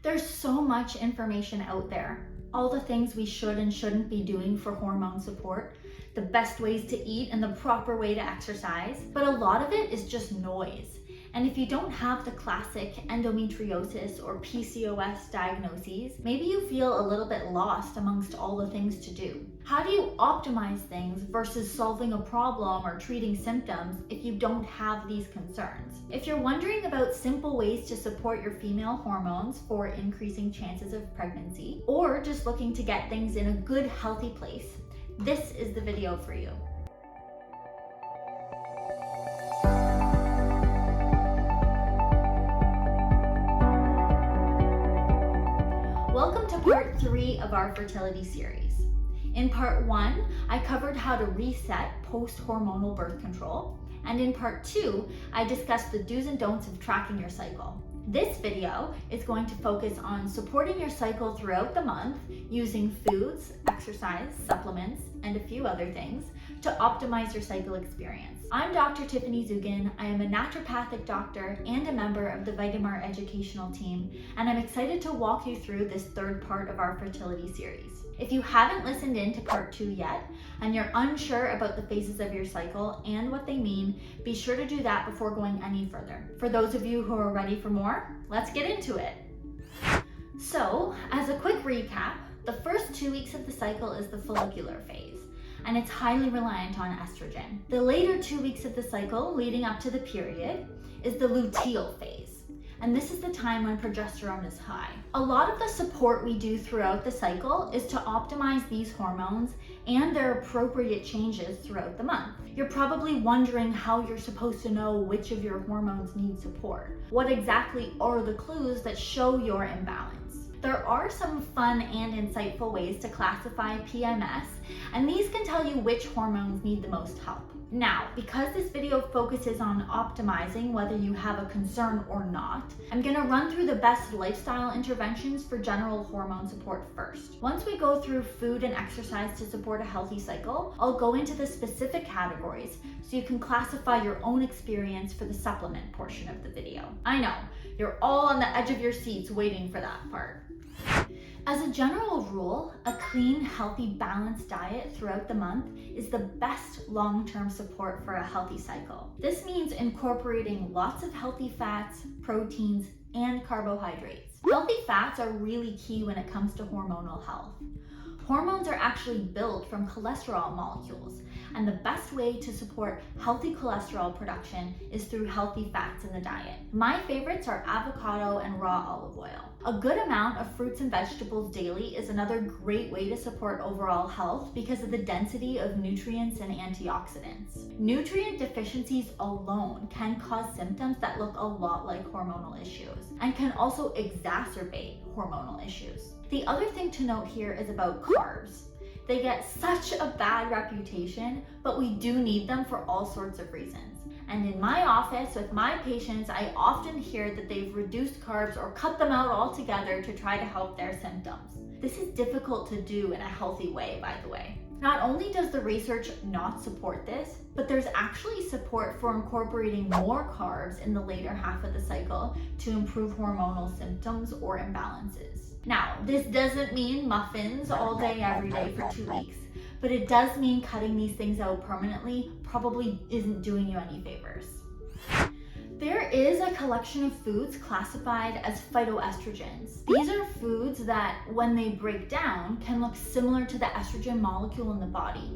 There's so much information out there. All the things we should and shouldn't be doing for hormone support, the best ways to eat and the proper way to exercise, but a lot of it is just noise. And if you don't have the classic endometriosis or PCOS diagnoses, maybe you feel a little bit lost amongst all the things to do. How do you optimize things versus solving a problem or treating symptoms if you don't have these concerns? If you're wondering about simple ways to support your female hormones for increasing chances of pregnancy, or just looking to get things in a good, healthy place, this is the video for you. Welcome to part 3 of our fertility series. In part 1, I covered how to reset post-hormonal birth control, and in part 2, I discussed the do's and don'ts of tracking your cycle. This video is going to focus on supporting your cycle throughout the month using foods, exercise, supplements, and a few other things to optimize your cycle experience. I'm Dr. Tiffany Dzugan. I am a naturopathic doctor and a member of the Vitamart Educational Team, and I'm excited to walk you through this third part of our fertility series. If you haven't listened in to part 2 yet, and you're unsure about the phases of your cycle and what they mean, be sure to do that before going any further. For those of you who are ready for more, let's get into it. So, as a quick recap, the first 2 weeks of the cycle is the follicular phase, and it's highly reliant on estrogen. The later 2 weeks of the cycle, leading up to the period, is the luteal phase. And this is the time when progesterone is high. A lot of the support we do throughout the cycle is to optimize these hormones and their appropriate changes throughout the month. You're probably wondering how you're supposed to know which of your hormones need support. What exactly are the clues that show your imbalance? There are some fun and insightful ways to classify PMS, and these can tell you which hormones need the most help. Now, because this video focuses on optimizing whether you have a concern or not, I'm going to run through the best lifestyle interventions for general hormone support first. Once we go through food and exercise to support a healthy cycle, I'll go into the specific categories so you can classify your own experience for the supplement portion of the video. I know, you're all on the edge of your seats waiting for that part. As a general rule, a clean, healthy, balanced diet throughout the month is the best long-term support for a healthy cycle. This means incorporating lots of healthy fats, proteins, and carbohydrates. Healthy fats are really key when it comes to hormonal health. Hormones are actually built from cholesterol molecules, and the best way to support healthy cholesterol production is through healthy fats in the diet. My favorites are avocado and raw olive oil. A good amount of fruits and vegetables daily is another great way to support overall health because of the density of nutrients and antioxidants. Nutrient deficiencies alone can cause symptoms that look a lot like hormonal issues and can also exacerbate hormonal issues. The other thing to note here is about carbs. They get such a bad reputation, but we do need them for all sorts of reasons. And in my office with my patients, I often hear that they've reduced carbs or cut them out altogether to try to help their symptoms. This is difficult to do in a healthy way, by the way. Not only does the research not support this, but there's actually support for incorporating more carbs in the later half of the cycle to improve hormonal symptoms or imbalances. Now, this doesn't mean muffins all day, every day for 2 weeks, but it does mean cutting these things out permanently probably isn't doing you any favors. There is a collection of foods classified as phytoestrogens. These are foods that, when they break down, can look similar to the estrogen molecule in the body.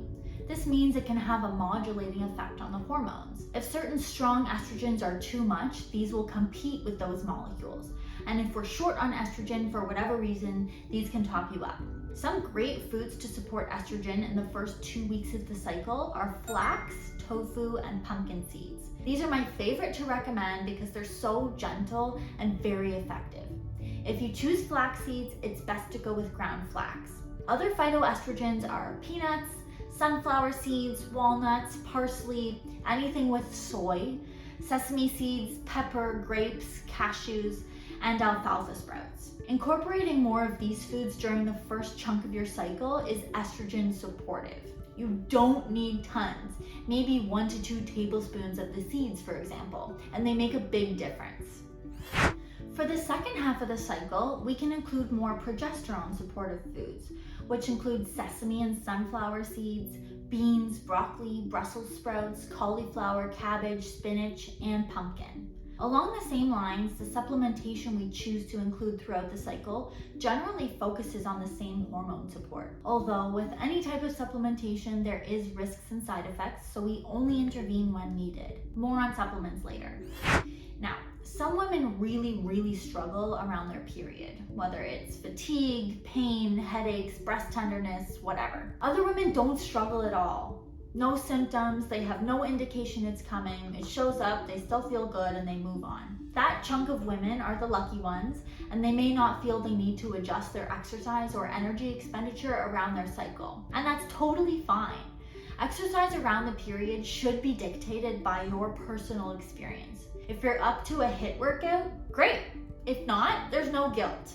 This means it can have a modulating effect on the hormones. If certain strong estrogens are too much, these will compete with those molecules. And if we're short on estrogen for whatever reason, these can top you up. Some great foods to support estrogen in the first 2 weeks of the cycle are flax, tofu, and pumpkin seeds. These are my favorite to recommend because they're so gentle and very effective. If you choose flax seeds, it's best to go with ground flax. Other phytoestrogens are peanuts, sunflower seeds, walnuts, parsley, anything with soy, sesame seeds, pepper, grapes, cashews, and alfalfa sprouts. Incorporating more of these foods during the first chunk of your cycle is estrogen supportive. You don't need tons, maybe 1 to 2 tablespoons of the seeds, for example, and they make a big difference. For the second half of the cycle, we can include more progesterone supportive foods, which include sesame and sunflower seeds, beans, broccoli, Brussels sprouts, cauliflower, cabbage, spinach, and pumpkin. Along the same lines, the supplementation we choose to include throughout the cycle generally focuses on the same hormone support. Although with any type of supplementation, there is risks and side effects, so we only intervene when needed. More on supplements later. Now, some women really struggle around their period, whether it's fatigue, pain, headaches, breast tenderness, whatever. Other women don't struggle at all. No symptoms, they have no indication it's coming, it shows up, they still feel good, and they move on. That chunk of women are the lucky ones, and they may not feel the need to adjust their exercise or energy expenditure around their cycle. And that's totally fine. Exercise around the period should be dictated by your personal experience. If you're up to a HIIT workout, great. If not, there's no guilt.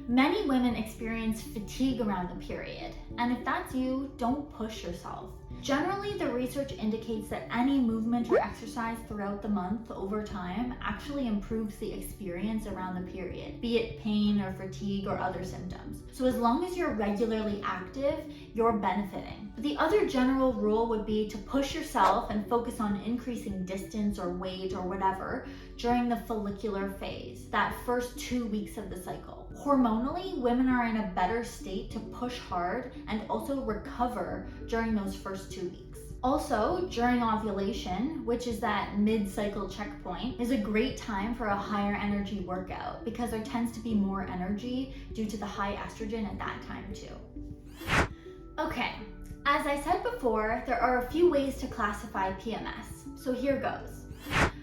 Many women experience fatigue around the period, and if that's you, don't push yourself. Generally, the research indicates that any movement or exercise throughout the month over time actually improves the experience around the period, be it pain or fatigue or other symptoms. So as long as you're regularly active, you're benefiting. The other general rule would be to push yourself and focus on increasing distance or weight or whatever during the follicular phase, that first 2 weeks of the cycle. Hormonally, women are in a better state to push hard and also recover during those first 2 weeks. Also, during ovulation, which is that mid-cycle checkpoint, is a great time for a higher energy workout because there tends to be more energy due to the high estrogen at that time too. Okay, as I said before, there are a few ways to classify PMS, so here goes.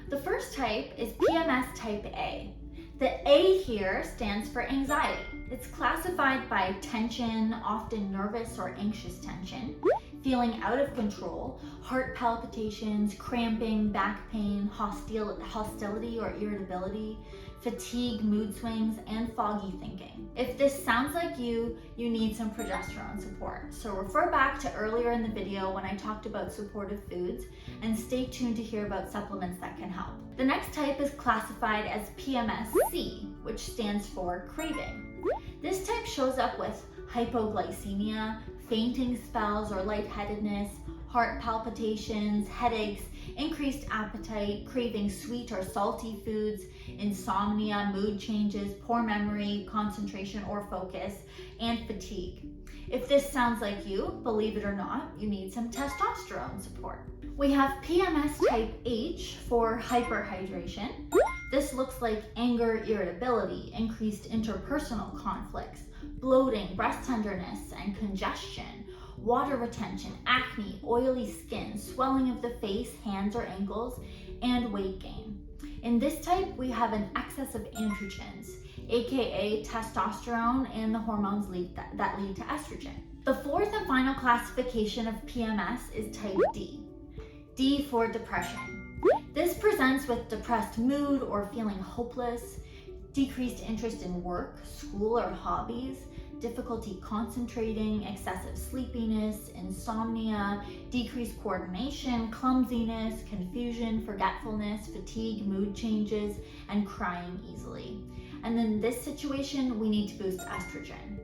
The first type is PMS type A. The A here stands for anxiety. It's classified by tension, often nervous or anxious tension, feeling out of control, heart palpitations, cramping, back pain, hostility or irritability, fatigue, mood swings, and foggy thinking. If this sounds like you need some progesterone support. So refer back to earlier in the video when I talked about supportive foods, and stay tuned to hear about supplements that can help. The next type is classified as PMS-C, which stands for craving. This type shows up with hypoglycemia, fainting spells or lightheadedness, heart palpitations, headaches, increased appetite, craving sweet or salty foods, insomnia, mood changes, poor memory, concentration or focus, and fatigue. If this sounds like you, believe it or not, you need some testosterone support. We have PMS type H for hyperhydration. This looks like anger, irritability, increased interpersonal conflicts, bloating, breast tenderness, and congestion, water retention, acne, oily skin, swelling of the face, hands or ankles, and weight gain. In this type, we have an excess of androgens, aka testosterone and the hormones that lead to estrogen. The fourth and final classification of PMS is type D. D for depression. This presents with depressed mood or feeling hopeless, decreased interest in work, school, or hobbies, difficulty concentrating, excessive sleepiness, insomnia, decreased coordination, clumsiness, confusion, forgetfulness, fatigue, mood changes, and crying easily. And in this situation, we need to boost estrogen.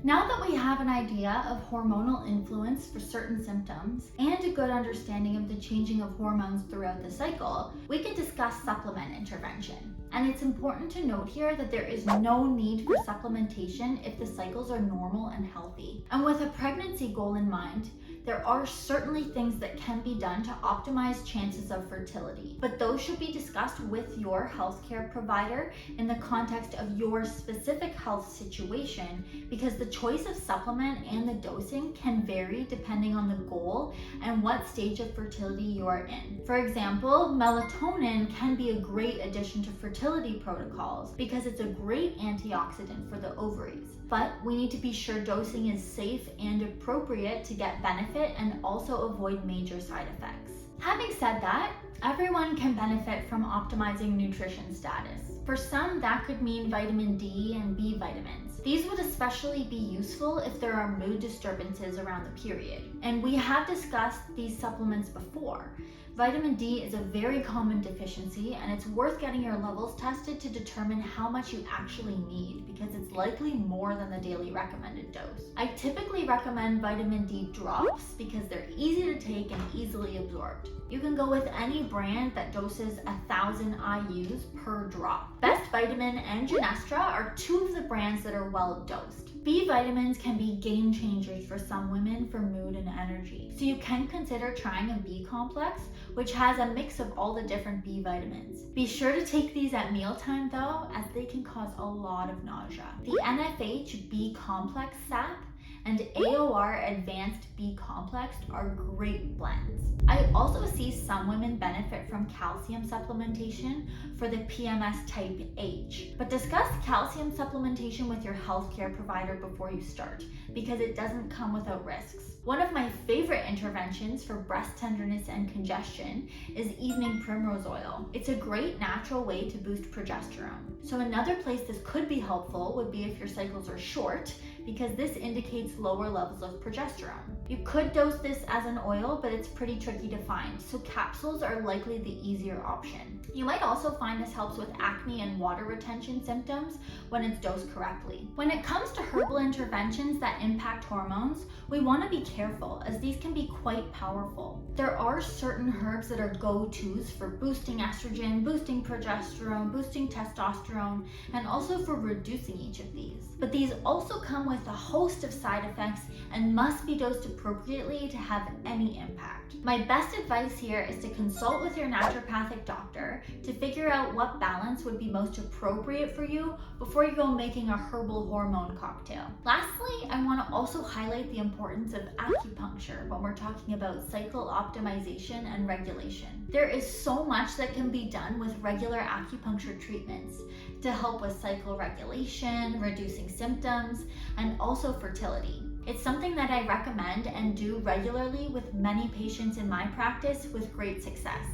Now that we have an idea of hormonal influence for certain symptoms and a good understanding of the changing of hormones throughout the cycle, we can discuss supplement intervention. And it's important to note here that there is no need for supplementation if the cycles are normal and healthy. And with a pregnancy goal in mind, there are certainly things that can be done to optimize chances of fertility, but those should be discussed with your healthcare provider in the context of your specific health situation, because the choice of supplement and the dosing can vary depending on the goal and what stage of fertility you are in. For example, melatonin can be a great addition to fertility protocols because it's a great antioxidant for the ovaries. But we need to be sure dosing is safe and appropriate to get benefit and also avoid major side effects. Having said that, everyone can benefit from optimizing nutrition status. For some, that could mean vitamin D and B vitamins. These would especially be useful if there are mood disturbances around the period. And we have discussed these supplements before. Vitamin D is a very common deficiency, and it's worth getting your levels tested to determine how much you actually need, because it's likely more than the daily recommended dose. I typically recommend vitamin D drops because they're easy to take and easily absorbed. You can go with any brand that doses 1,000 IUs per drop. Best Vitamin and Genestra are two of the brands that are well dosed. B vitamins can be game changers for some women for mood and energy. So you can consider trying a B complex, which has a mix of all the different B vitamins. Be sure to take these at mealtime though, as they can cause a lot of nausea. The NFH B complex sap and AOR Advanced B Complex are great blends. I also see some women benefit from calcium supplementation for the PMS type H, but discuss calcium supplementation with your healthcare provider before you start, because it doesn't come without risks. One of my favorite interventions for breast tenderness and congestion is evening primrose oil. It's a great natural way to boost progesterone. So another place this could be helpful would be if your cycles are short, because this indicates lower levels of progesterone. You could dose this as an oil, but it's pretty tricky to find, so capsules are likely the easier option. You might also find this helps with acne and water retention symptoms when it's dosed correctly. When it comes to herbal interventions that impact hormones, we want to be careful, as these can be quite powerful. There are certain herbs that are go-tos for boosting estrogen, boosting progesterone, boosting testosterone, and also for reducing each of these. But these also come with a host of side effects and must be dosed appropriately to have any impact. My best advice here is to consult with your naturopathic doctor to figure out what balance would be most appropriate for you before you go making a herbal hormone cocktail. Lastly, I want to also highlight the importance of acupuncture when we're talking about cycle optimization and regulation. There is so much that can be done with regular acupuncture treatments to help with cycle regulation, reducing symptoms, and also fertility. It's something that I recommend and do regularly with many patients in my practice with great success.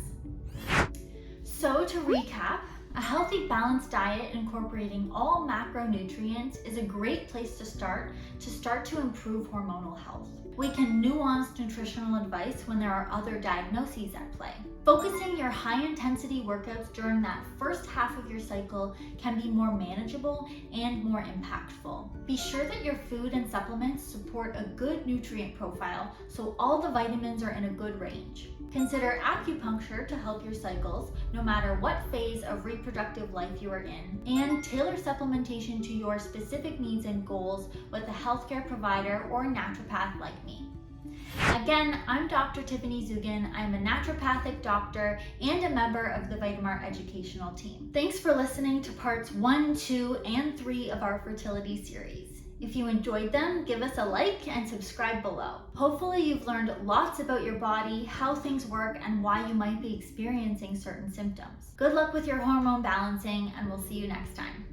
So to recap, a healthy, balanced diet incorporating all macronutrients is a great place to start to improve hormonal health. We can nuance nutritional advice when there are other diagnoses at play. Focusing your high-intensity workouts during that first half of your cycle can be more manageable and more impactful. Be sure that your food and supplements support a good nutrient profile so all the vitamins are in a good range. Consider acupuncture to help your cycles, no matter what phase of reproductive life you are in, and tailor supplementation to your specific needs and goals with a healthcare provider or naturopath like me. Again, I'm Dr. Tiffany Dzugan. I'm a naturopathic doctor and a member of the Vitamart educational team. Thanks for listening to parts 1, 2, and 3 of our fertility series. If you enjoyed them, give us a like and subscribe below. Hopefully you've learned lots about your body, how things work, and why you might be experiencing certain symptoms. Good luck with your hormone balancing, and we'll see you next time.